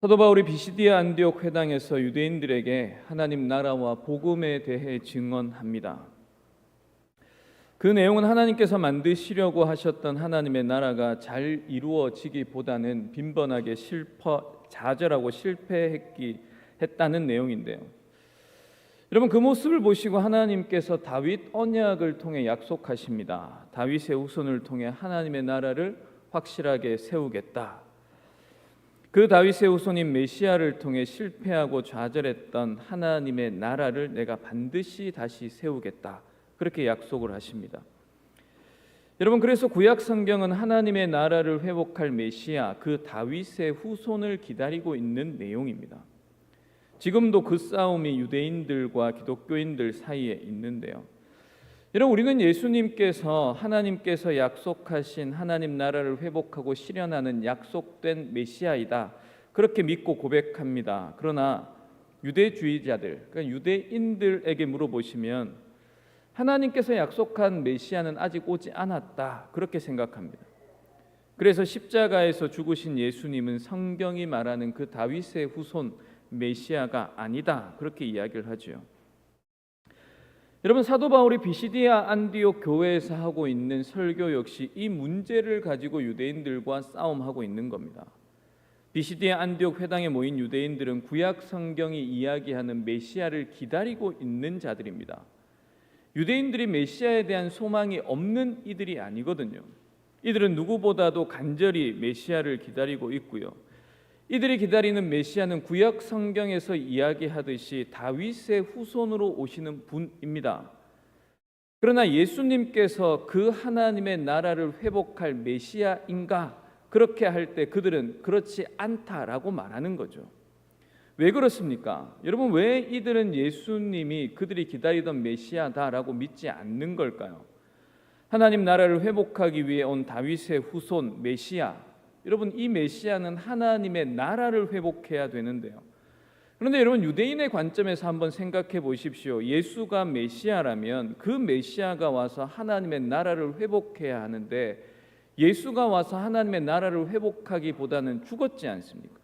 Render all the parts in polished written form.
사도 바울이 비시디아 안디옥 회당에서 유대인들에게 하나님 나라와 복음에 대해 증언합니다. 그 내용은 하나님께서 만드시려고 하셨던 하나님의 나라가 잘 이루어지기보다는 빈번하게 좌절하고 실패했다는 내용인데요. 여러분, 그 모습을 보시고 하나님께서 다윗 언약을 통해 약속하십니다. 다윗의 후손을 통해 하나님의 나라를 확실하게 세우겠다. 그 다윗의 후손인 메시아를 통해 실패하고 좌절했던 하나님의 나라를 내가 반드시 다시 세우겠다. 그렇게 약속을 하십니다. 여러분, 그래서 구약 성경은 하나님의 나라를 회복할 메시아, 그 다윗의 후손을 기다리고 있는 내용입니다. 지금도 그 싸움이 유대인들과 기독교인들 사이에 있는데요. 여러분, 우리는 예수님께서 하나님께서 약속하신 하나님 나라를 회복하고 실현하는 약속된 메시아이다, 그렇게 믿고 고백합니다. 그러나 유대주의자들, 그러니까 유대인들에게 물어보시면 하나님께서 약속한 메시아는 아직 오지 않았다, 그렇게 생각합니다. 그래서 십자가에서 죽으신 예수님은 성경이 말하는 그 다윗의 후손 메시아가 아니다, 그렇게 이야기를 하죠. 여러분, 사도 바울이 비시디아 안디옥 교회에서 하고 있는 설교 역시 이 문제를 가지고 유대인들과 싸움하고 있는 겁니다. 비시디아 안디옥 회당에 모인 유대인들은 구약 성경이 이야기하는 메시아를 기다리고 있는 자들입니다. 유대인들이 메시아에 대한 소망이 없는 이들이 아니거든요. 이들은 누구보다도 간절히 메시아를 기다리고 있고요. 이들이 기다리는 메시아는 구약 성경에서 이야기하듯이 다윗의 후손으로 오시는 분입니다. 그러나 예수님께서 그 하나님의 나라를 회복할 메시아인가? 그렇게 할 때 그들은 그렇지 않다라고 말하는 거죠. 왜 그렇습니까? 여러분, 왜 이들은 예수님이 그들이 기다리던 메시아다라고 믿지 않는 걸까요? 하나님 나라를 회복하기 위해 온 다윗의 후손 메시아, 여러분, 이 메시아는 하나님의 나라를 회복해야 되는데요. 그런데 여러분, 유대인의 관점에서 한번 생각해 보십시오. 예수가 메시아라면 그 메시아가 와서 하나님의 나라를 회복해야 하는데 예수가 와서 하나님의 나라를 회복하기보다는 죽었지 않습니까?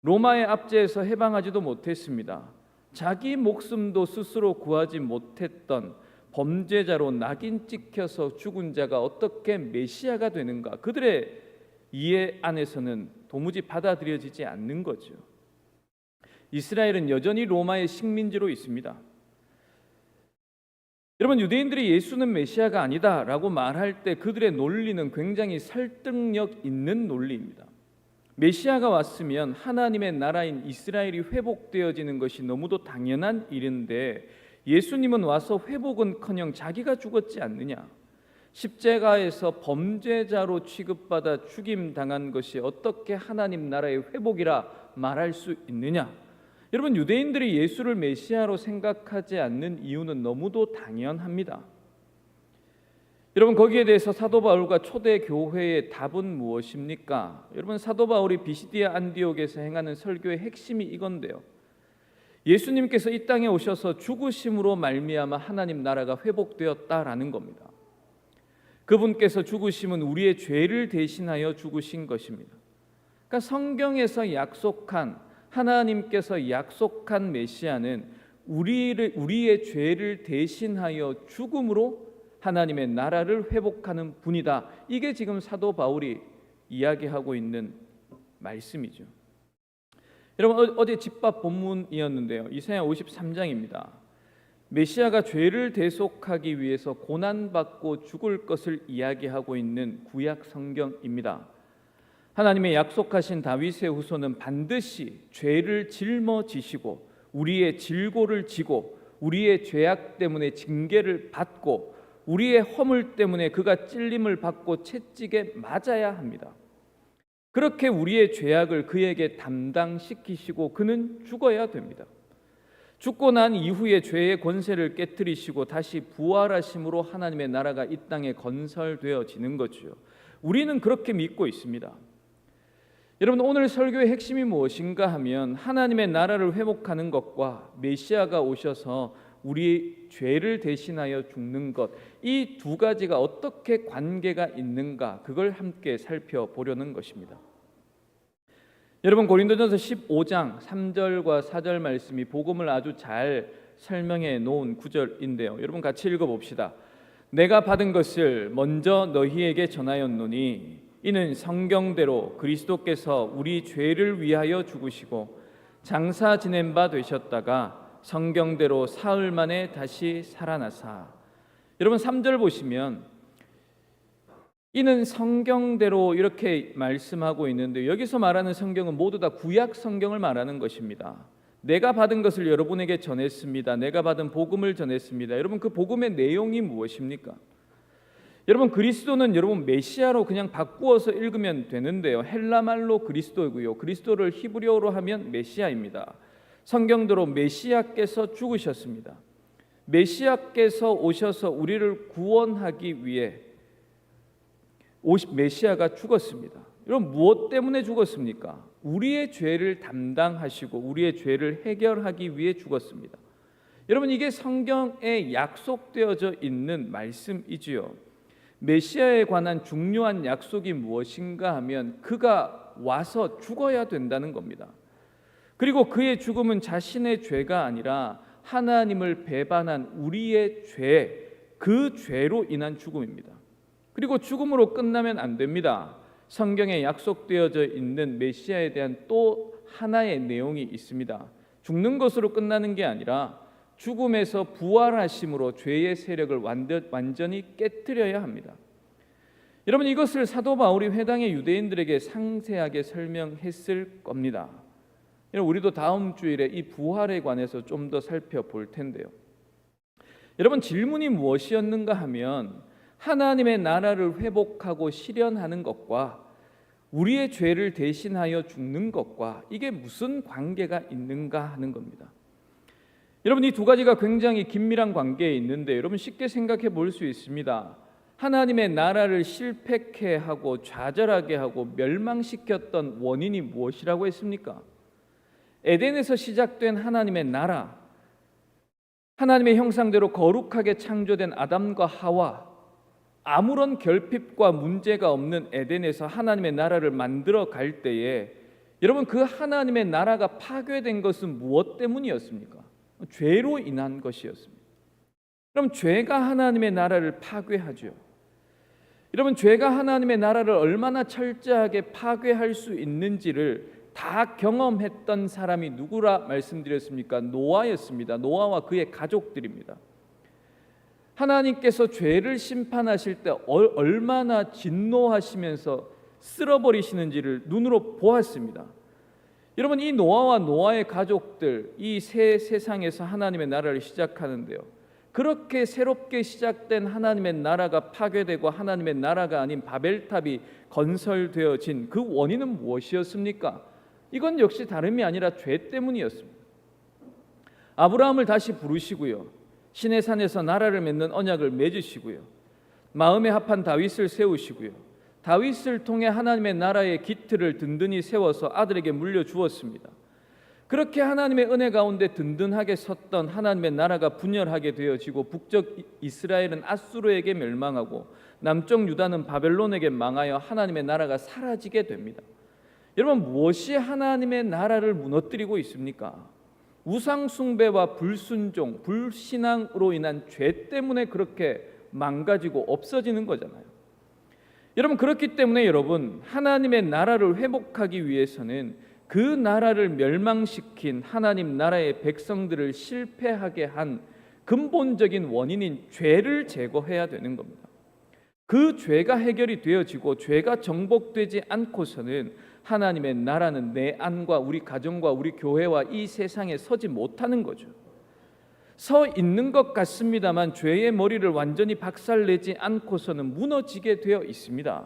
로마의 압제에서 해방하지도 못했습니다. 자기 목숨도 스스로 구하지 못했던 범죄자로 낙인 찍혀서 죽은 자가 어떻게 메시아가 되는가? 그들의 이해 안에서는 도무지 받아들여지지 않는 거죠. 이스라엘은 여전히 로마의 식민지로 있습니다. 여러분, 유대인들이 예수는 메시아가 아니다라고 말할 때 그들의 논리는 굉장히 설득력 있는 논리입니다. 메시아가 왔으면 하나님의 나라인 이스라엘이 회복되어지는 것이 너무도 당연한 일인데 예수님은 와서 회복은커녕 자기가 죽었지 않느냐? 십자가에서 범죄자로 취급받아 죽임당한 것이 어떻게 하나님 나라의 회복이라 말할 수 있느냐? 여러분, 유대인들이 예수를 메시아로 생각하지 않는 이유는 너무도 당연합니다. 여러분, 거기에 대해서 사도 바울과 초대 교회의 답은 무엇입니까? 여러분, 사도 바울이 비시디아 안디옥에서 행하는 설교의 핵심이 이건데요. 예수님께서 이 땅에 오셔서 죽으심으로 말미암아 하나님 나라가 회복되었다라는 겁니다. 그분께서 죽으심은 우리의 죄를 대신하여 죽으신 것입니다. 그러니까 성경에서 약속한, 하나님께서 약속한 메시아는 우리의 죄를 대신하여 죽음으로 하나님의 나라를 회복하는 분이다. 이게 지금 사도 바울이 이야기하고 있는 말씀이죠. 여러분, 어제 집밥 본문이었는데요. 이사야 53장입니다. 메시아가 죄를 대속하기 위해서 고난받고 죽을 것을 이야기하고 있는 구약 성경입니다. 하나님의 약속하신 다윗의 후손은 반드시 죄를 짊어지시고 우리의 질고를 지고 우리의 죄악 때문에 징계를 받고 우리의 허물 때문에 그가 찔림을 받고 채찍에 맞아야 합니다. 그렇게 우리의 죄악을 그에게 담당시키시고 그는 죽어야 됩니다. 죽고 난 이후에 죄의 권세를 깨뜨리시고 다시 부활하심으로 하나님의 나라가 이 땅에 건설되어지는 거죠. 우리는 그렇게 믿고 있습니다. 여러분, 오늘 설교의 핵심이 무엇인가 하면 하나님의 나라를 회복하는 것과 메시아가 오셔서 우리 죄를 대신하여 죽는 것, 이 두 가지가 어떻게 관계가 있는가, 그걸 함께 살펴보려는 것입니다. 여러분 고린도전서 15장 3절과 4절 말씀이 복음을 아주 잘 설명해 놓은 구절인데요. 여러분 같이 읽어봅시다. 내가 받은 것을 먼저 너희에게 전하였노니 이는 성경대로 그리스도께서 우리 죄를 위하여 죽으시고 장사 지낸 바 되셨다가 성경대로 사흘 만에 다시 살아나사. 여러분 3절 보시면 이는 성경대로 이렇게 말씀하고 있는데 여기서 말하는 성경은 모두 다 구약 성경을 말하는 것입니다. 내가 받은 것을 여러분에게 전했습니다. 내가 받은 복음을 전했습니다. 여러분 그 복음의 내용이 무엇입니까? 여러분 그리스도는 여러분 메시아로 그냥 바꾸어서 읽으면 되는데요. 헬라말로 그리스도이고요. 그리스도를 히브리어로 하면 메시아입니다. 성경대로 메시아께서 죽으셨습니다. 메시아께서 오셔서 우리를 구원하기 위해 메시아가 죽었습니다. 여러분 무엇 때문에 죽었습니까? 우리의 죄를 담당하시고 우리의 죄를 해결하기 위해 죽었습니다. 여러분 이게 성경에 약속되어져 있는 말씀이지요. 메시아에 관한 중요한 약속이 무엇인가 하면 그가 와서 죽어야 된다는 겁니다. 그리고 그의 죽음은 자신의 죄가 아니라 하나님을 배반한 우리의 죄, 그 죄로 인한 죽음입니다. 그리고 죽음으로 끝나면 안 됩니다. 성경에 약속되어져 있는 메시아에 대한 또 하나의 내용이 있습니다. 죽는 것으로 끝나는 게 아니라 죽음에서 부활하심으로 죄의 세력을 완전히 깨뜨려야 합니다. 여러분 이것을 사도 바울이 회당의 유대인들에게 상세하게 설명했을 겁니다. 우리도 다음 주일에 이 부활에 관해서 좀 더 살펴볼 텐데요. 여러분 질문이 무엇이었는가 하면 하나님의 나라를 회복하고 실현하는 것과 우리의 죄를 대신하여 죽는 것과 이게 무슨 관계가 있는가 하는 겁니다. 여러분 이 두 가지가 굉장히 긴밀한 관계에 있는데 여러분 쉽게 생각해 볼 수 있습니다. 하나님의 나라를 실패케 하고 좌절하게 하고 멸망시켰던 원인이 무엇이라고 했습니까? 에덴에서 시작된 하나님의 나라, 하나님의 형상대로 거룩하게 창조된 아담과 하와, 아무런 결핍과 문제가 없는 에덴에서 하나님의 나라를 만들어 갈 때에 여러분 그 하나님의 나라가 파괴된 것은 무엇 때문이었습니까? 죄로 인한 것이었습니다. 그럼 죄가 하나님의 나라를 파괴하죠. 여러분 죄가 하나님의 나라를 얼마나 철저하게 파괴할 수 있는지를 다 경험했던 사람이 누구라 말씀드렸습니까? 노아였습니다. 노아와 그의 가족들입니다. 하나님께서 죄를 심판하실 때 얼마나 진노하시면서 쓸어버리시는지를 눈으로 보았습니다. 여러분 이 노아와 노아의 가족들 이 새 세상에서 하나님의 나라를 시작하는데요. 그렇게 새롭게 시작된 하나님의 나라가 파괴되고 하나님의 나라가 아닌 바벨탑이 건설되어진 그 원인은 무엇이었습니까? 이건 역시 다름이 아니라 죄 때문이었습니다. 아브라함을 다시 부르시고요. 신의 산에서 나라를 맺는 언약을 맺으시고요. 마음에 합한 다윗을 세우시고요. 다윗을 통해 하나님의 나라의 기틀을 든든히 세워서 아들에게 물려주었습니다. 그렇게 하나님의 은혜 가운데 든든하게 섰던 하나님의 나라가 분열하게 되어지고 북쪽 이스라엘은 아수르에게 멸망하고 남쪽 유다는 바벨론에게 망하여 하나님의 나라가 사라지게 됩니다. 여러분 무엇이 하나님의 나라를 무너뜨리고 있습니까? 우상 숭배와 불순종, 불신앙으로 인한 죄 때문에 그렇게 망가지고 없어지는 거잖아요. 여러분 그렇기 때문에 여러분 하나님의 나라를 회복하기 위해서는 그 나라를 멸망시킨 하나님 나라의 백성들을 실패하게 한 근본적인 원인인 죄를 제거해야 되는 겁니다. 그 죄가 해결이 되어지고 죄가 정복되지 않고서는 하나님의 나라는 내 안과 우리 가정과 우리 교회와 이 세상에 서지 못하는 거죠. 서 있는 것 같습니다만 죄의 머리를 완전히 박살내지 않고서는 무너지게 되어 있습니다.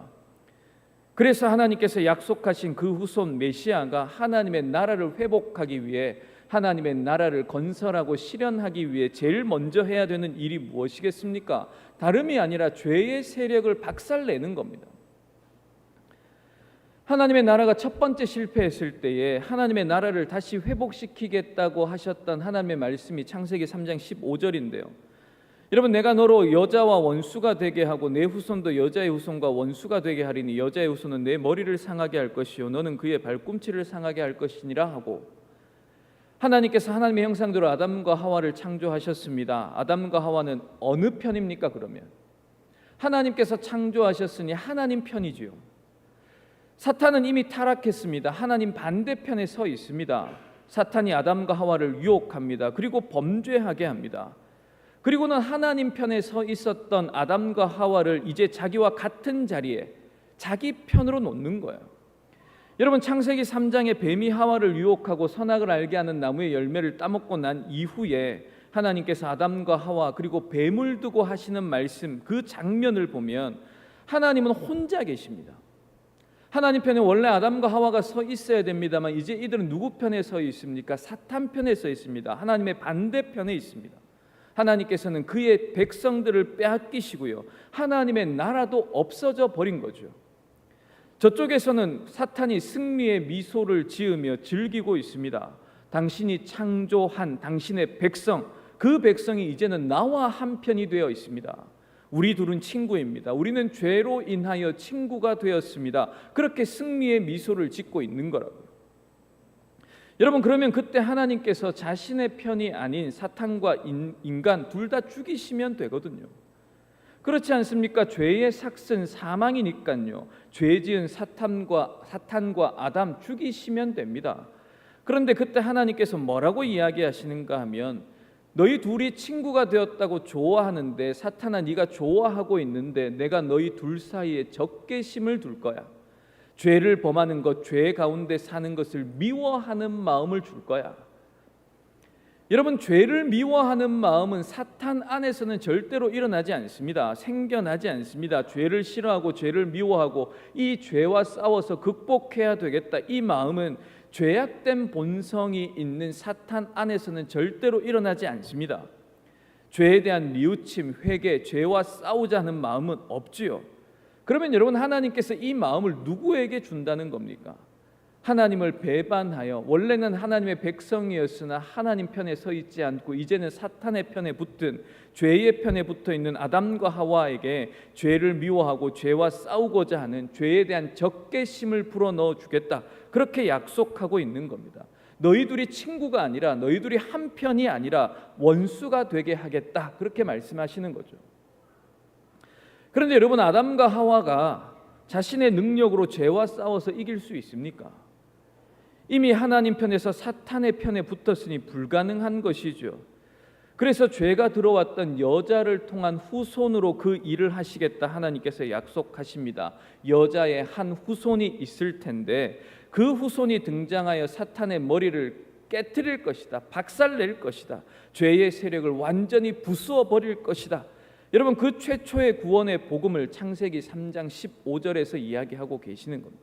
그래서 하나님께서 약속하신 그 후손 메시아가 하나님의 나라를 회복하기 위해 하나님의 나라를 건설하고 실현하기 위해 제일 먼저 해야 되는 일이 무엇이겠습니까? 다름이 아니라 죄의 세력을 박살내는 겁니다. 하나님의 나라가 첫 번째 실패했을 때에 하나님의 나라를 다시 회복시키겠다고 하셨던 하나님의 말씀이 창세기 3장 15절인데요. 여러분, 내가 너로 여자와 원수가 되게 하고 내 후손도 여자의 후손과 원수가 되게 하리니 여자의 후손은 내 머리를 상하게 할 것이요 너는 그의 발꿈치를 상하게 할 것이니라 하고, 하나님께서 하나님의 형상대로 아담과 하와를 창조하셨습니다. 아담과 하와는 어느 편입니까? 그러면 하나님께서 창조하셨으니 하나님 편이지요. 사탄은 이미 타락했습니다. 하나님 반대편에 서 있습니다. 사탄이 아담과 하와를 유혹합니다. 그리고 범죄하게 합니다. 그리고는 하나님 편에 서 있었던 아담과 하와를 이제 자기와 같은 자리에 자기 편으로 놓는 거예요. 여러분, 창세기 3장에 뱀이 하와를 유혹하고 선악을 알게 하는 나무의 열매를 따먹고 난 이후에 하나님께서 아담과 하와 그리고 뱀을 두고 하시는 말씀, 그 장면을 보면 하나님은 혼자 계십니다. 하나님 편에 원래 아담과 하와가 서 있어야 됩니다만 이제 이들은 누구 편에 서 있습니까? 사탄 편에 서 있습니다. 하나님의 반대편에 있습니다. 하나님께서는 그의 백성들을 빼앗기시고요, 하나님의 나라도 없어져 버린 거죠. 저쪽에서는 사탄이 승리의 미소를 지으며 즐기고 있습니다. 당신이 창조한 당신의 백성, 그 백성이 이제는 나와 한편이 되어 있습니다. 우리 둘은 친구입니다. 우리는 죄로 인하여 친구가 되었습니다. 그렇게 승리의 미소를 짓고 있는 거라고요. 여러분, 그러면 그때 하나님께서 자신의 편이 아닌 사탄과 인간 둘 다 죽이시면 되거든요. 그렇지 않습니까? 죄의 삭은 사망이니까요. 죄 지은 사탄과 아담 죽이시면 됩니다. 그런데 그때 하나님께서 뭐라고 이야기하시는가 하면, 너희 둘이 친구가 되었다고 좋아하는데 사탄아, 네가 좋아하고 있는데 내가 너희 둘 사이에 적개심을 둘 거야. 죄를 범하는 것, 죄 가운데 사는 것을 미워하는 마음을 줄 거야. 여러분, 죄를 미워하는 마음은 사탄 안에서는 절대로 일어나지 않습니다. 생겨나지 않습니다. 죄를 싫어하고 죄를 미워하고 이 죄와 싸워서 극복해야 되겠다, 이 마음은 죄악된 본성이 있는 사탄 안에서는 절대로 일어나지 않습니다. 죄에 대한 뉘우침, 회개, 죄와 싸우자는 마음은 없지요. 그러면 여러분, 하나님께서 이 마음을 누구에게 준다는 겁니까? 하나님을 배반하여 원래는 하나님의 백성이었으나 하나님 편에 서 있지 않고 이제는 사탄의 편에 붙은, 죄의 편에 붙어 있는 아담과 하와에게 죄를 미워하고 죄와 싸우고자 하는, 죄에 대한 적개심을 불어넣어 주겠다, 그렇게 약속하고 있는 겁니다. 너희들이 친구가 아니라, 너희들이 한 편이 아니라 원수가 되게 하겠다, 그렇게 말씀하시는 거죠. 그런데 여러분, 아담과 하와가 자신의 능력으로 죄와 싸워서 이길 수 있습니까? 이미 하나님 편에서 사탄의 편에 붙었으니 불가능한 것이죠. 그래서 죄가 들어왔던 여자를 통한 후손으로 그 일을 하시겠다 하나님께서 약속하십니다. 여자의 한 후손이 있을 텐데 그 후손이 등장하여 사탄의 머리를 깨트릴 것이다, 박살낼 것이다, 죄의 세력을 완전히 부수어 버릴 것이다. 여러분, 그 최초의 구원의 복음을 창세기 3장 15절에서 이야기하고 계시는 겁니다.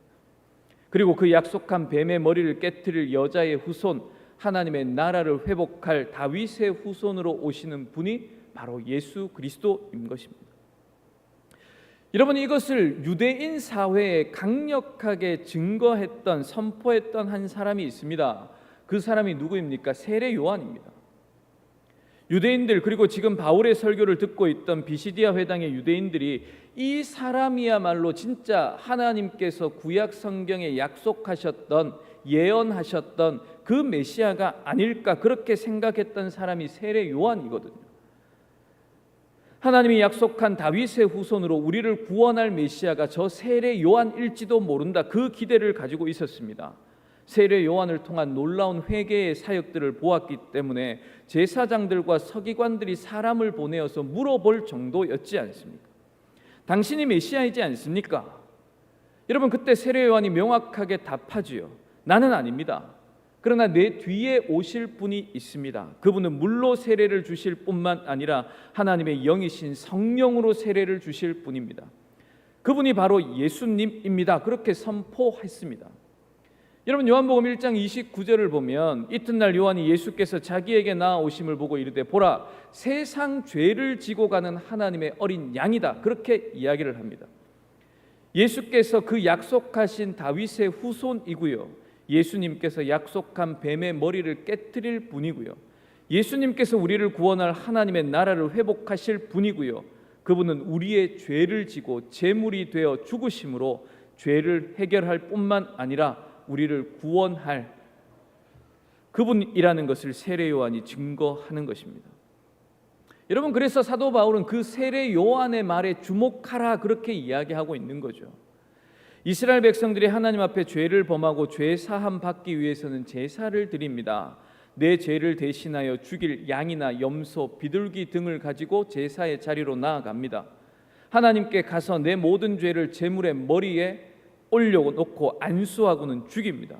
그리고 그 약속한 뱀의 머리를 깨트릴 여자의 후손, 하나님의 나라를 회복할 다윗의 후손으로 오시는 분이 바로 예수 그리스도인 것입니다. 여러분, 이것을 유대인 사회에 강력하게 증거했던, 선포했던 한 사람이 있습니다. 그 사람이 누구입니까? 세례 요한입니다. 유대인들, 그리고 지금 바울의 설교를 듣고 있던 비시디아 회당의 유대인들이 이 사람이야말로 진짜 하나님께서 구약 성경에 약속하셨던, 예언하셨던 그 메시아가 아닐까, 그렇게 생각했던 사람이 세례 요한이거든요. 하나님이 약속한 다윗의 후손으로 우리를 구원할 메시아가 저 세례 요한일지도 모른다, 그 기대를 가지고 있었습니다. 세례 요한을 통한 놀라운 회개의 사역들을 보았기 때문에 제사장들과 서기관들이 사람을 보내어서 물어볼 정도였지 않습니까? 당신이 메시아이지 않습니까? 여러분, 그때 세례 요한이 명확하게 답하지요. 나는 아닙니다. 그러나 내 뒤에 오실 분이 있습니다. 그분은 물로 세례를 주실 뿐만 아니라 하나님의 영이신 성령으로 세례를 주실 분입니다. 그분이 바로 예수님입니다. 그렇게 선포했습니다. 여러분, 요한복음 1장 29절을 보면 이튿날 요한이 예수께서 자기에게 나아오심을 보고 이르되 보라, 세상 죄를 지고 가는 하나님의 어린 양이다, 그렇게 이야기를 합니다. 예수께서 그 약속하신 다윗의 후손이고요, 예수님께서 약속한 뱀의 머리를 깨트릴 분이고요, 예수님께서 우리를 구원할 하나님의 나라를 회복하실 분이고요. 그분은 우리의 죄를 지고 제물이 되어 죽으심으로 죄를 해결할 뿐만 아니라 우리를 구원할 그분이라는 것을 세례 요한이 증거하는 것입니다. 여러분, 그래서 사도 바울은 그 세례 요한의 말에 주목하라 그렇게 이야기하고 있는 거죠. 이스라엘 백성들이 하나님 앞에 죄를 범하고 죄 사함 받기 위해서는 제사를 드립니다. 내 죄를 대신하여 죽일 양이나 염소, 비둘기 등을 가지고 제사의 자리로 나아갑니다. 하나님께 가서 내 모든 죄를 제물의 머리에 올려놓고 안수하고는 죽입니다.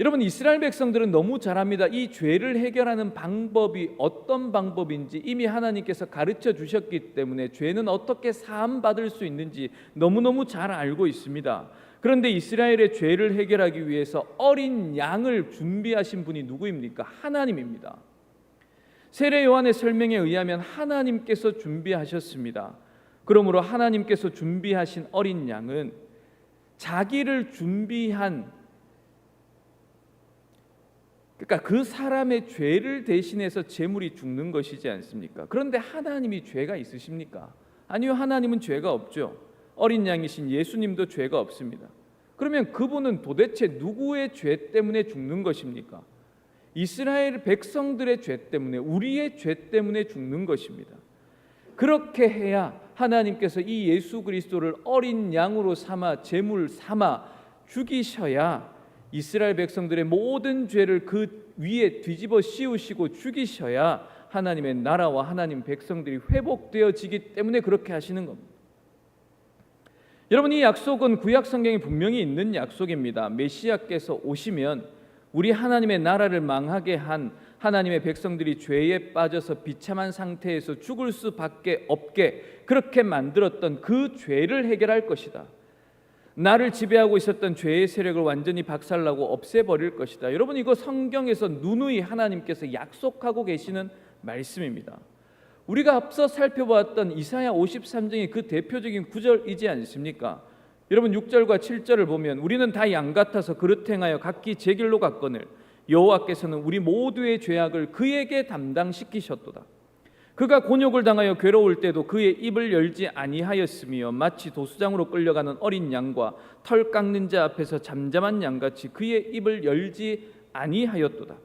여러분, 이스라엘 백성들은 너무 잘 압니다. 이 죄를 해결하는 방법이 어떤 방법인지 이미 하나님께서 가르쳐 주셨기 때문에 죄는 어떻게 사함받을 수 있는지 너무너무 잘 알고 있습니다. 그런데 이스라엘의 죄를 해결하기 위해서 어린 양을 준비하신 분이 누구입니까? 하나님입니다. 세례 요한의 설명에 의하면 하나님께서 준비하셨습니다. 그러므로 하나님께서 준비하신 어린 양은 자기를 준비한, 그러니까 그 사람의 죄를 대신해서 제물이 죽는 것이지 않습니까? 그런데 하나님이 죄가 있으십니까? 아니요, 하나님은 죄가 없죠. 어린 양이신 예수님도 죄가 없습니다. 그러면 그분은 도대체 누구의 죄 때문에 죽는 것입니까? 이스라엘 백성들의 죄 때문에, 우리의 죄 때문에 죽는 것입니다. 그렇게 해야 하나님께서 이 예수 그리스도를 어린 양으로 삼아 제물 삼아 죽이셔야 이스라엘 백성들의 모든 죄를 그 위에 뒤집어 씌우시고 죽이셔야 하나님의 나라와 하나님 백성들이 회복되어지기 때문에 그렇게 하시는 겁니다. 여러분, 이 약속은 구약 성경에 분명히 있는 약속입니다. 메시아께서 오시면 우리 하나님의 나라를 망하게 한 하나님의 백성들이 죄에 빠져서 비참한 상태에서 죽을 수밖에 없게 그렇게 만들었던 그 죄를 해결할 것이다. 나를 지배하고 있었던 죄의 세력을 완전히 박살나고 없애버릴 것이다. 여러분, 이거 성경에서 누누이 하나님께서 약속하고 계시는 말씀입니다. 우리가 앞서 살펴보았던 이사야 53장의 그 대표적인 구절이지 않습니까? 여러분, 6절과 7절을 보면 우리는 다 양 같아서 그릇 행하여 각기 제 길로 갔거늘 여호와께서는 우리 모두의 죄악을 그에게 담당시키셨도다. 그가 곤욕을 당하여 괴로울 때도 그의 입을 열지 아니하였으며 마치 도수장으로 끌려가는 어린 양과 털 깎는 자 앞에서 잠잠한 양같이 그의 입을 열지 아니하였도다.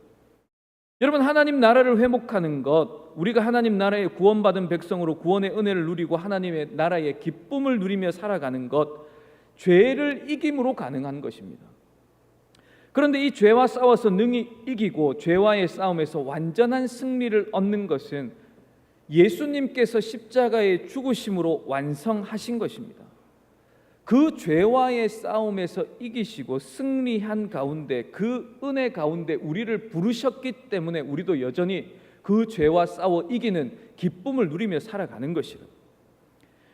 여러분, 하나님 나라를 회복하는 것, 우리가 하나님 나라에 구원받은 백성으로 구원의 은혜를 누리고 하나님의 나라의 기쁨을 누리며 살아가는 것, 죄를 이김으로 가능한 것입니다. 그런데 이 죄와 싸워서 능히 이기고 죄와의 싸움에서 완전한 승리를 얻는 것은 예수님께서 십자가의 죽으심으로 완성하신 것입니다. 그 죄와의 싸움에서 이기시고 승리한 가운데, 그 은혜 가운데 우리를 부르셨기 때문에 우리도 여전히 그 죄와 싸워 이기는 기쁨을 누리며 살아가는 것이라.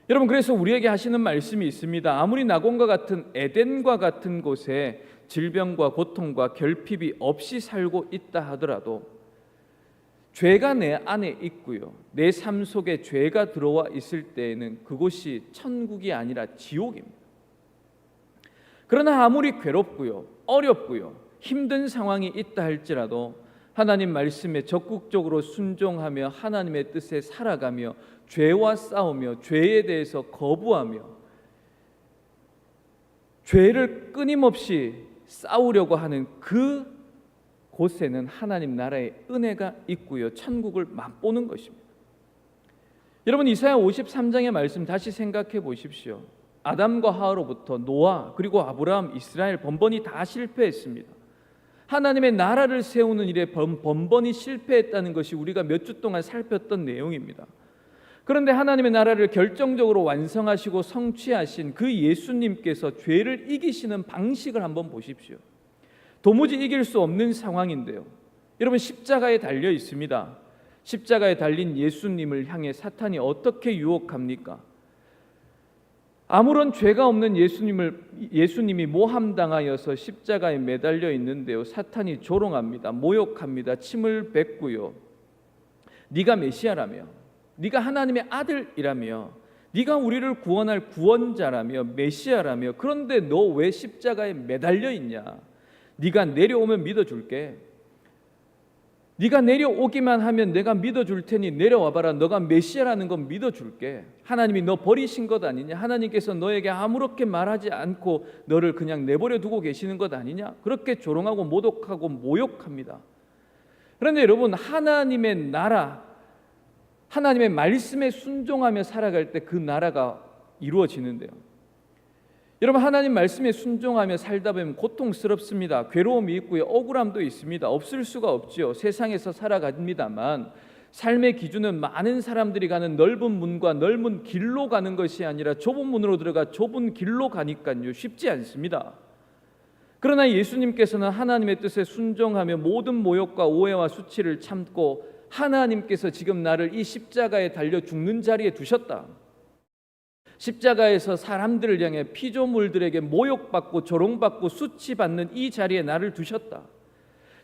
여러분, 그래서 우리에게 하시는 말씀이 있습니다. 아무리 낙원과 같은 에덴과 같은 곳에 질병과 고통과 결핍이 없이 살고 있다 하더라도 죄가 내 안에 있고요, 내 삶 속에 죄가 들어와 있을 때에는 그곳이 천국이 아니라 지옥입니다. 그러나 아무리 괴롭고요, 어렵고요, 힘든 상황이 있다 할지라도 하나님 말씀에 적극적으로 순종하며 하나님의 뜻에 살아가며 죄와 싸우며 죄에 대해서 거부하며 죄를 끊임없이 싸우려고 하는 그 곳에는 하나님 나라의 은혜가 있고요, 천국을 맛보는 것입니다. 여러분, 이사야 53장의 말씀 다시 생각해 보십시오. 아담과 하와로부터 노아 그리고 아브라함, 이스라엘 번번이 다 실패했습니다. 하나님의 나라를 세우는 일에 번번이 실패했다는 것이 우리가 몇 주 동안 살폈던 내용입니다. 그런데 하나님의 나라를 결정적으로 완성하시고 성취하신 그 예수님께서 죄를 이기시는 방식을 한번 보십시오. 도무지 이길 수 없는 상황인데요, 여러분, 십자가에 달려 있습니다. 십자가에 달린 예수님을 향해 사탄이 어떻게 유혹합니까? 아무런 죄가 없는 예수님이 모함당하여서 십자가에 매달려 있는데요, 사탄이 조롱합니다. 모욕합니다. 침을 뱉고요, 네가 메시아라며, 네가 하나님의 아들이라며, 네가 우리를 구원할 구원자라며 메시아라며, 그런데 너 왜 십자가에 매달려 있냐? 네가 내려오면 믿어줄게. 네가 내려오기만 하면 내가 믿어줄 테니 내려와봐라. 너가 메시아라는 건 믿어줄게. 하나님이 너 버리신 것 아니냐? 하나님께서 너에게 아무렇게 말하지 않고 너를 그냥 내버려 두고 계시는 것 아니냐? 그렇게 조롱하고 모독하고 모욕합니다. 그런데 여러분, 하나님의 나라, 하나님의 말씀에 순종하며 살아갈 때 그 나라가 이루어지는데요. 여러분, 하나님 말씀에 순종하며 살다 보면 고통스럽습니다. 괴로움이 있고요, 억울함도 있습니다. 없을 수가 없죠. 세상에서 살아갑니다만 삶의 기준은 많은 사람들이 가는 넓은 문과 넓은 길로 가는 것이 아니라 좁은 문으로 들어가 좁은 길로 가니까요, 쉽지 않습니다. 그러나 예수님께서는 하나님의 뜻에 순종하며 모든 모욕과 오해와 수치를 참고 하나님께서 지금 나를 이 십자가에 달려 죽는 자리에 두셨다. 십자가에서 사람들을 향해 피조물들에게 모욕받고 조롱받고 수치받는 이 자리에 나를 두셨다.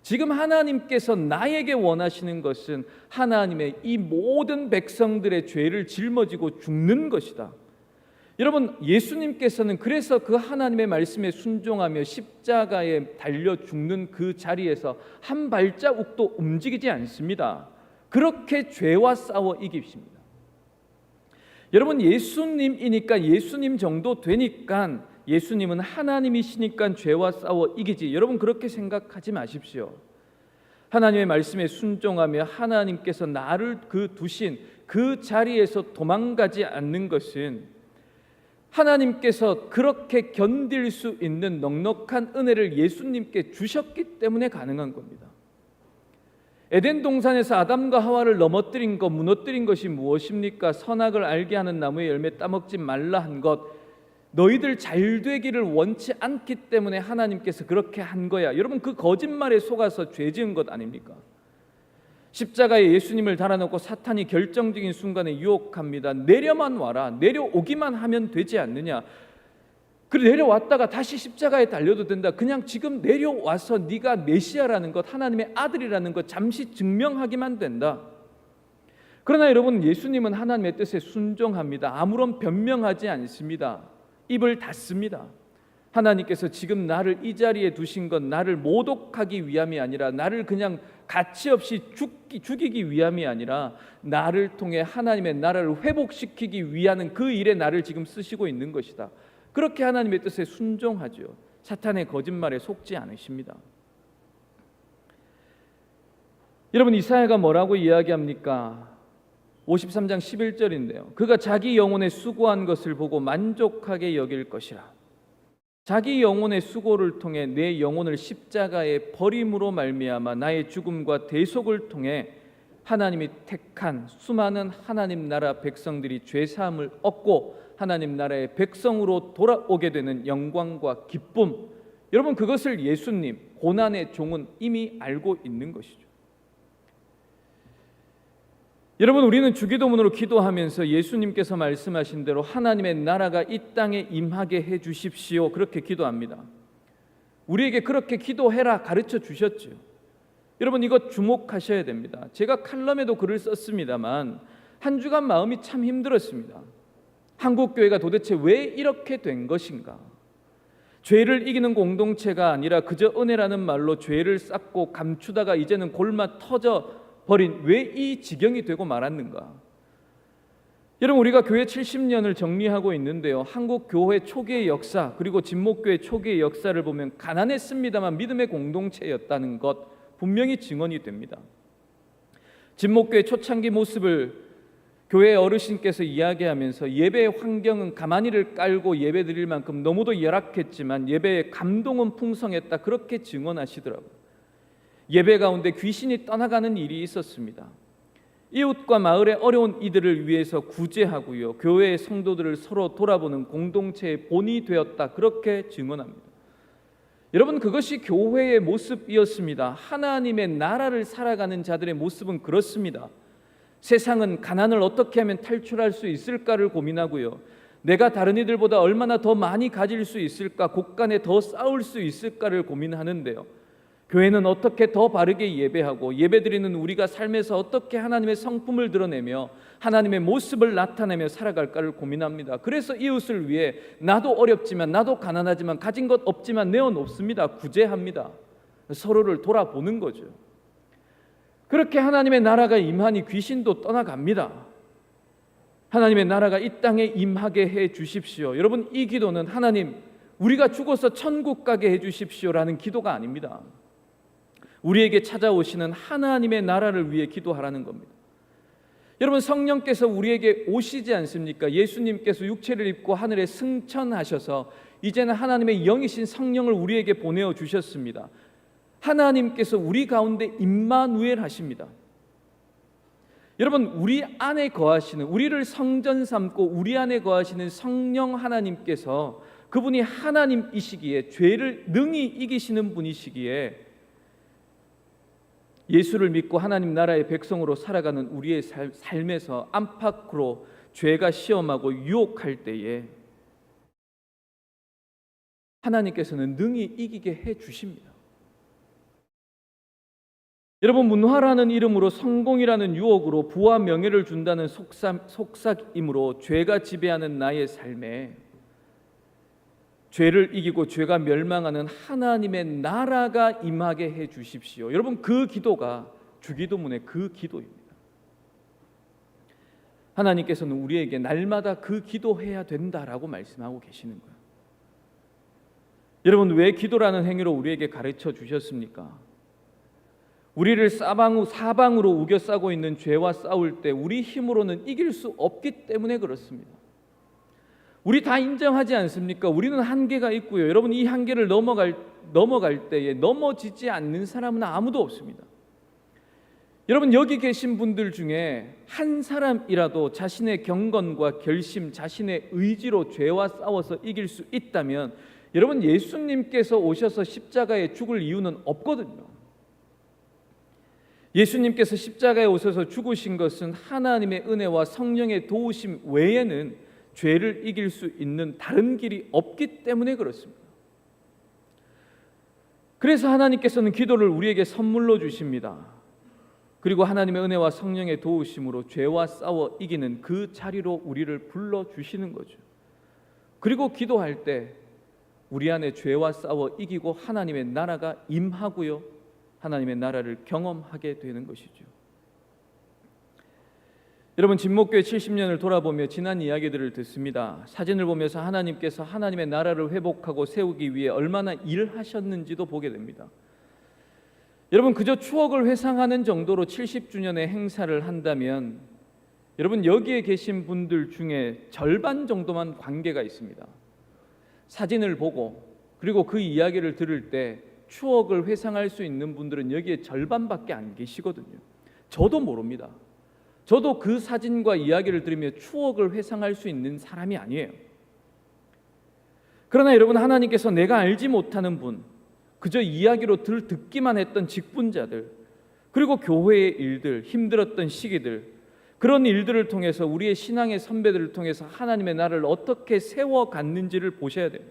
지금 하나님께서 나에게 원하시는 것은 하나님의 이 모든 백성들의 죄를 짊어지고 죽는 것이다. 여러분, 예수님께서는 그래서 그 하나님의 말씀에 순종하며 십자가에 달려 죽는 그 자리에서 한 발자국도 움직이지 않습니다. 그렇게 죄와 싸워 이기십니다. 여러분, 예수님이니까, 예수님 정도 되니까, 예수님은 하나님이시니까 죄와 싸워 이기지, 여러분 그렇게 생각하지 마십시오. 하나님의 말씀에 순종하며 하나님께서 나를 두신 그 자리에서 도망가지 않는 것은 하나님께서 그렇게 견딜 수 있는 넉넉한 은혜를 예수님께 주셨기 때문에 가능한 겁니다. 에덴 동산에서 아담과 하와를 넘어뜨린 것, 무너뜨린 것이 무엇입니까? 선악을 알게 하는 나무의 열매 따먹지 말라 한 것. 너희들 잘 되기를 원치 않기 때문에 하나님께서 그렇게 한 거야. 여러분, 그 거짓말에 속아서 죄 지은 것 아닙니까? 십자가에 예수님을 달아놓고 사탄이 결정적인 순간에 유혹합니다. 내려만 와라. 내려오기만 하면 되지 않느냐. 그래, 내려왔다가 다시 십자가에 달려도 된다. 그냥 지금 내려와서 네가 메시아라는 것, 하나님의 아들이라는 것 잠시 증명하기만 된다. 그러나 여러분, 예수님은 하나님의 뜻에 순종합니다. 아무런 변명하지 않습니다. 입을 닫습니다. 하나님께서 지금 나를 이 자리에 두신 건 나를 모독하기 위함이 아니라, 나를 그냥 가치 없이 죽이기 위함이 아니라, 나를 통해 하나님의 나라를 회복시키기 위한 그 일에 나를 지금 쓰시고 있는 것이다. 그렇게 하나님의 뜻에 순종하죠. 사탄의 거짓말에 속지 않으십니다. 여러분, 이사야가 뭐라고 이야기합니까? 53장 11절인데요. 그가 자기 영혼의 수고한 것을 보고 만족하게 여길 것이라. 자기 영혼의 수고를 통해 내 영혼을 십자가에 버림으로 말미암아 나의 죽음과 대속을 통해 하나님이 택한 수많은 하나님 나라 백성들이 죄사함을 얻고 하나님 나라의 백성으로 돌아오게 되는 영광과 기쁨, 여러분 그것을 예수님, 고난의 종은 이미 알고 있는 것이죠. 여러분, 우리는 주기도문으로 기도하면서 예수님께서 말씀하신 대로 하나님의 나라가 이 땅에 임하게 해 주십시오, 그렇게 기도합니다. 우리에게 그렇게 기도해라 가르쳐 주셨죠. 여러분, 이것 주목하셔야 됩니다. 제가 칼럼에도 글을 썼습니다만 한 주간 마음이 참 힘들었습니다. 한국교회가 도대체 왜 이렇게 된 것인가? 죄를 이기는 공동체가 아니라 그저 은혜라는 말로 죄를 쌓고 감추다가 이제는 골마 터져 버린, 왜 이 지경이 되고 말았는가? 여러분, 우리가 교회 70년을 정리하고 있는데요, 한국 교회 초기의 역사 그리고 진목교회 초기의 역사를 보면 가난했습니다만 믿음의 공동체였다는 것 분명히 증언이 됩니다. 진목교회 초창기 모습을 교회 어르신께서 이야기하면서 예배의 환경은 가마니를 깔고 예배 드릴 만큼 너무도 열악했지만 예배의 감동은 풍성했다, 그렇게 증언하시더라고요. 예배 가운데 귀신이 떠나가는 일이 있었습니다. 이웃과 마을의 어려운 이들을 위해서 구제하고요, 교회의 성도들을 서로 돌아보는 공동체의 본이 되었다, 그렇게 증언합니다. 여러분, 그것이 교회의 모습이었습니다. 하나님의 나라를 살아가는 자들의 모습은 그렇습니다. 세상은 가난을 어떻게 하면 탈출할 수 있을까를 고민하고요, 내가 다른 이들보다 얼마나 더 많이 가질 수 있을까, 곳간에 더 쌓을 수 있을까를 고민하는데요, 교회는 어떻게 더 바르게 예배하고 예배드리는 우리가 삶에서 어떻게 하나님의 성품을 드러내며 하나님의 모습을 나타내며 살아갈까를 고민합니다. 그래서 이웃을 위해 나도 어렵지만, 나도 가난하지만, 가진 것 없지만 내어놓습니다. 구제합니다. 서로를 돌아보는 거죠. 그렇게 하나님의 나라가 임하니 귀신도 떠나갑니다. 하나님의 나라가 이 땅에 임하게 해 주십시오. 여러분, 이 기도는 하나님, 우리가 죽어서 천국 가게 해 주십시오라는 기도가 아닙니다. 우리에게 찾아오시는 하나님의 나라를 위해 기도하라는 겁니다. 여러분, 성령께서 우리에게 오시지 않습니까? 예수님께서 육체를 입고 하늘에 승천하셔서 이제는 하나님의 영이신 성령을 우리에게 보내어 주셨습니다. 하나님께서 우리 가운데 임마누엘 하십니다. 여러분, 우리 안에 거하시는, 우리를 성전 삼고 우리 안에 거하시는 성령 하나님께서, 그분이 하나님이시기에, 죄를 능히 이기시는 분이시기에, 예수를 믿고 하나님 나라의 백성으로 살아가는 우리의 삶에서 안팎으로 죄가 시험하고 유혹할 때에 하나님께서는 능히 이기게 해 주십니다. 여러분, 문화라는 이름으로 성공이라는 유혹으로 부와 명예를 준다는 속삭임으로 죄가 지배하는 나의 삶에 죄를 이기고 죄가 멸망하는 하나님의 나라가 임하게 해 주십시오. 여러분, 그 기도가 주기도문의 그 기도입니다. 하나님께서는 우리에게 날마다 그 기도해야 된다라고 말씀하고 계시는 거예요. 여러분, 왜 기도라는 행위로 우리에게 가르쳐 주셨습니까? 우리를 사방으로 우겨싸고 있는 죄와 싸울 때 우리 힘으로는 이길 수 없기 때문에 그렇습니다. 우리 다 인정하지 않습니까? 우리는 한계가 있고요. 여러분, 이 한계를 넘어갈 때에 넘어지지 않는 사람은 아무도 없습니다. 여러분, 여기 계신 분들 중에 한 사람이라도 자신의 경건과 결심, 자신의 의지로 죄와 싸워서 이길 수 있다면, 여러분, 예수님께서 오셔서 십자가에 죽을 이유는 없거든요. 예수님께서 십자가에 오셔서 죽으신 것은 하나님의 은혜와 성령의 도우심 외에는 죄를 이길 수 있는 다른 길이 없기 때문에 그렇습니다. 그래서 하나님께서는 기도를 우리에게 선물로 주십니다. 그리고 하나님의 은혜와 성령의 도우심으로 죄와 싸워 이기는 그 자리로 우리를 불러주시는 거죠. 그리고 기도할 때 우리 안에 죄와 싸워 이기고 하나님의 나라가 임하고요, 하나님의 나라를 경험하게 되는 것이죠. 여러분, 진목교회 70년을 돌아보며 지난 이야기들을 듣습니다. 사진을 보면서 하나님께서 하나님의 나라를 회복하고 세우기 위해 얼마나 일하셨는지도 보게 됩니다. 여러분, 그저 추억을 회상하는 정도로 70주년의 행사를 한다면, 여러분, 여기에 계신 분들 중에 절반 정도만 관계가 있습니다. 사진을 보고 그리고 그 이야기를 들을 때 추억을 회상할 수 있는 분들은 여기에 절반밖에 안 계시거든요. 저도 모릅니다. 저도 그 사진과 이야기를 들으며 추억을 회상할 수 있는 사람이 아니에요. 그러나 여러분, 하나님께서 내가 알지 못하는 분, 그저 이야기로 듣기만 했던 직분자들, 그리고 교회의 일들, 힘들었던 시기들, 그런 일들을 통해서 우리의 신앙의 선배들을 통해서 하나님의 나라를 어떻게 세워갔는지를 보셔야 돼요.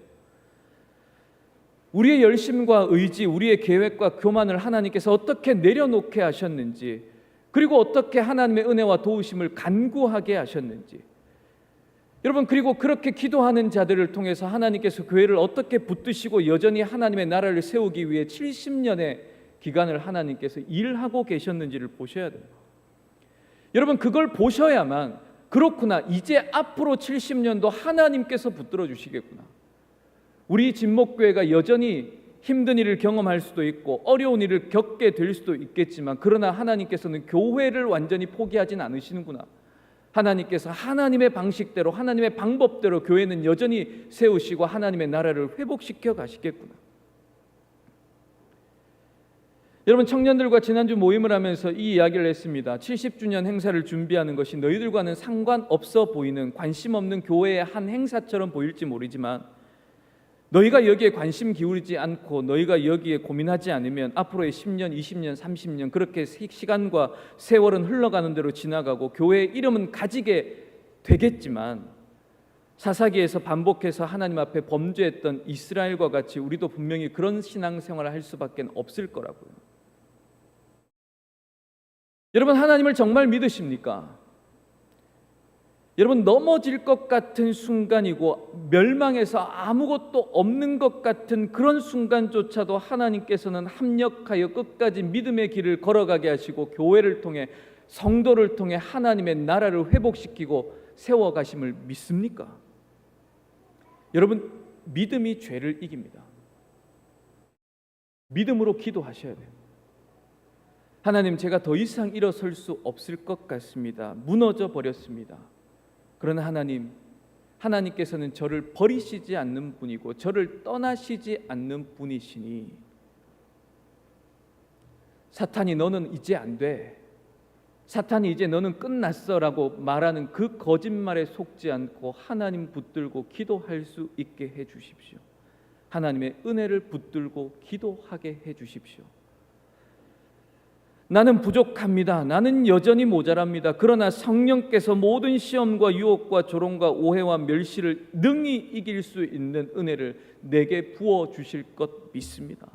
우리의 열심과 의지, 우리의 계획과 교만을 하나님께서 어떻게 내려놓게 하셨는지, 그리고 어떻게 하나님의 은혜와 도우심을 간구하게 하셨는지, 여러분, 그리고 그렇게 기도하는 자들을 통해서 하나님께서 교회를 어떻게 붙드시고 여전히 하나님의 나라를 세우기 위해 70년의 기간을 하나님께서 일하고 계셨는지를 보셔야 돼요. 여러분, 그걸 보셔야만, 그렇구나, 이제 앞으로 70년도 하나님께서 붙들어 주시겠구나, 우리 진목교회가 여전히 힘든 일을 경험할 수도 있고 어려운 일을 겪게 될 수도 있겠지만, 그러나 하나님께서는 교회를 완전히 포기하진 않으시는구나, 하나님께서 하나님의 방식대로, 하나님의 방법대로 교회는 여전히 세우시고 하나님의 나라를 회복시켜 가시겠구나. 여러분, 청년들과 지난주 모임을 하면서 이 이야기를 했습니다. 70주년 행사를 준비하는 것이 너희들과는 상관없어 보이는, 관심 없는 교회의 한 행사처럼 보일지 모르지만, 너희가 여기에 관심 기울이지 않고 너희가 여기에 고민하지 않으면 앞으로의 10년, 20년, 30년 그렇게 시간과 세월은 흘러가는 대로 지나가고 교회의 이름은 가지게 되겠지만, 사사기에서 반복해서 하나님 앞에 범죄했던 이스라엘과 같이 우리도 분명히 그런 신앙생활을 할 수밖에 없을 거라고요. 여러분, 하나님을 정말 믿으십니까? 여러분, 넘어질 것 같은 순간이고 멸망해서 아무것도 없는 것 같은 그런 순간조차도 하나님께서는 합력하여 끝까지 믿음의 길을 걸어가게 하시고 교회를 통해, 성도를 통해 하나님의 나라를 회복시키고 세워가심을 믿습니까? 여러분, 믿음이 죄를 이깁니다. 믿음으로 기도하셔야 돼요. 하나님, 제가 더 이상 일어설 수 없을 것 같습니다. 무너져 버렸습니다. 그러나 하나님, 하나님께서는 저를 버리시지 않는 분이고 저를 떠나시지 않는 분이시니 사탄이 너는 이제 안 돼, 사탄이 이제 너는 끝났어 라고 말하는 그 거짓말에 속지 않고 하나님 붙들고 기도할 수 있게 해 주십시오. 하나님의 은혜를 붙들고 기도하게 해 주십시오. 나는 부족합니다. 나는 여전히 모자랍니다. 그러나 성령께서 모든 시험과 유혹과 조롱과 오해와 멸시를 능히 이길 수 있는 은혜를 내게 부어 주실 것 믿습니다.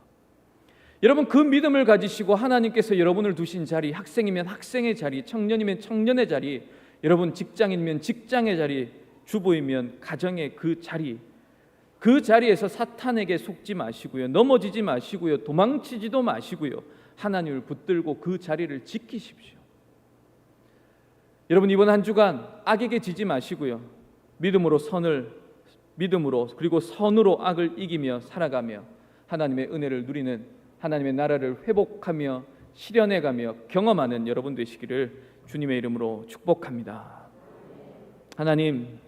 여러분, 그 믿음을 가지시고 하나님께서 여러분을 두신 자리, 학생이면 학생의 자리, 청년이면 청년의 자리, 여러분 직장인이면 직장의 자리, 주부이면 가정의 그 자리, 그 자리에서 사탄에게 속지 마시고요, 넘어지지 마시고요, 도망치지도 마시고요, 하나님을 붙들고 그 자리를 지키십시오. 여러분, 이번 한 주간 악에게 지지 마시고요, 믿음으로 그리고 선으로 악을 이기며 살아가며 하나님의 은혜를 누리는, 하나님의 나라를 회복하며 실현해가며 경험하는 여러분 되시기를 주님의 이름으로 축복합니다. 하나님,